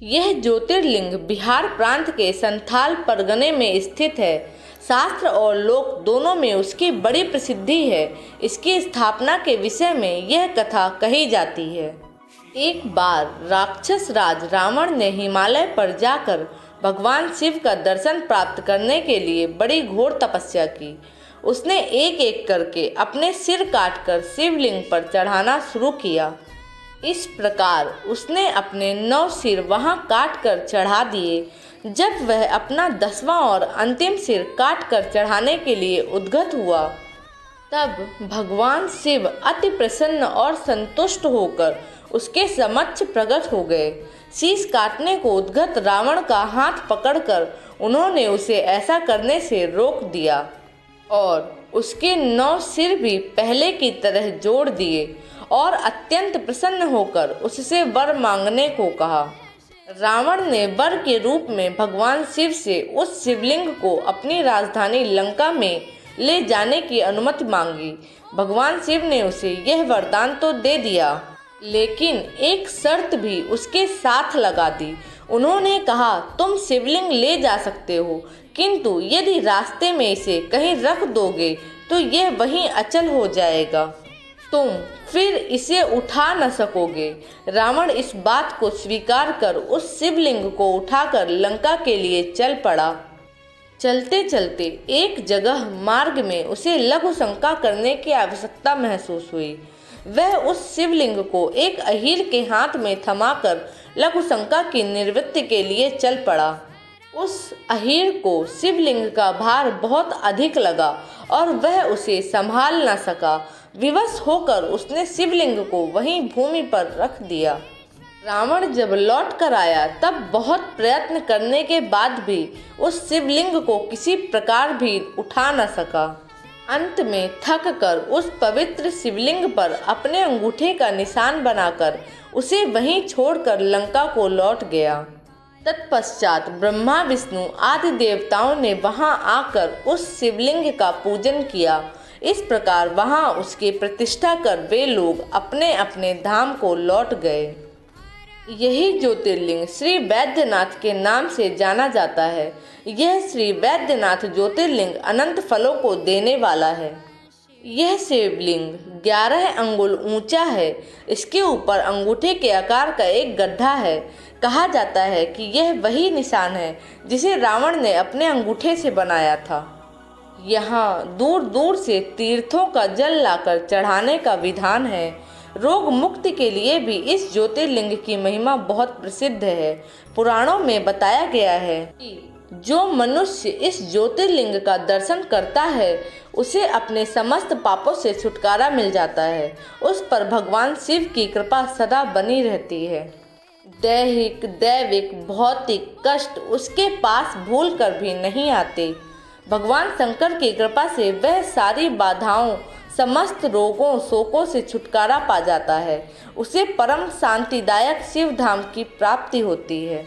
यह ज्योतिर्लिंग बिहार प्रांत के संथाल परगने में स्थित है। शास्त्र और लोक दोनों में उसकी बड़ी प्रसिद्धि है। इसकी स्थापना के विषय में यह कथा कही जाती है। एक बार राक्षस राज रावण ने हिमालय पर जाकर भगवान शिव का दर्शन प्राप्त करने के लिए बड़ी घोर तपस्या की। उसने एक एक करके अपने सिर काटकर शिवलिंग पर चढ़ाना शुरू किया। इस प्रकार उसने अपने 9 सिर वहां काट कर चढ़ा दिए। जब वह अपना 10वां और अंतिम सिर काट कर चढ़ाने के लिए उद्यत हुआ, तब भगवान शिव अति प्रसन्न और संतुष्ट होकर उसके समक्ष प्रकट हो गए। शीश काटने को उद्यत रावण का हाथ पकड़कर उन्होंने उसे ऐसा करने से रोक दिया और उसके 9 सिर भी पहले की तरह जोड़ दिए और अत्यंत प्रसन्न होकर उससे वर मांगने को कहा। रावण ने वर के रूप में भगवान शिव से उस शिवलिंग को अपनी राजधानी लंका में ले जाने की अनुमति मांगी। भगवान शिव ने उसे यह वरदान तो दे दिया, लेकिन एक शर्त भी उसके साथ लगा दी। उन्होंने कहा, तुम शिवलिंग ले जा सकते हो, किंतु यदि रास्ते में इसे कहीं रख दोगे तो यह वहीं अचल हो जाएगा, तुम फिर इसे उठा न सकोगे। रावण इस बात को स्वीकार कर उस शिवलिंग को उठाकर लंका के लिए चल पड़ा। चलते चलते एक जगह मार्ग में उसे लघु शंका करने की आवश्यकता महसूस हुई। वह उस शिवलिंग को एक अहीर के हाथ में थमाकर लघु शंका की निवृत्ति के लिए चल पड़ा। उस अहीर को शिवलिंग का भार बहुत अधिक लगा और वह उसे संभाल न सका। विवश होकर उसने शिवलिंग को वहीं भूमि पर रख दिया। रावण जब लौट कर आया, तब बहुत प्रयत्न करने के बाद भी उस शिवलिंग को किसी प्रकार भी उठा न सका। अंत में थक कर उस पवित्र शिवलिंग पर अपने अंगूठे का निशान बनाकर उसे वहीं छोड़कर लंका को लौट गया। तत्पश्चात ब्रह्मा विष्णु आदि देवताओं ने वहां आकर उस शिवलिंग का पूजन किया। इस प्रकार वहां उसकी प्रतिष्ठा कर वे लोग अपने अपने धाम को लौट गए। यही ज्योतिर्लिंग श्री वैद्यनाथ के नाम से जाना जाता है। यह श्री वैद्यनाथ ज्योतिर्लिंग अनंत फलों को देने वाला है। यह शिवलिंग 11 अंगुल ऊंचा है। इसके ऊपर अंगूठे के आकार का एक गड्ढा है। कहा जाता है कि यह वही निशान है जिसे रावण ने अपने अंगूठे से बनाया था। यहाँ दूर दूर से तीर्थों का जल लाकर चढ़ाने का विधान है। रोग मुक्ति के लिए भी इस ज्योतिर्लिंग की महिमा बहुत प्रसिद्ध है। पुराणों में बताया गया है कि जो मनुष्य इस ज्योतिर्लिंग का दर्शन करता है उसे अपने समस्त पापों से छुटकारा मिल जाता है। उस पर भगवान शिव की कृपा सदा बनी रहती है। दैहिक दैविक भौतिक कष्ट उसके पास भूल कर भी नहीं आते। भगवान शंकर की कृपा से वह सारी बाधाओं समस्त रोगों शोकों से छुटकारा पा जाता है। उसे परम शांतिदायक शिव धाम की प्राप्ति होती है।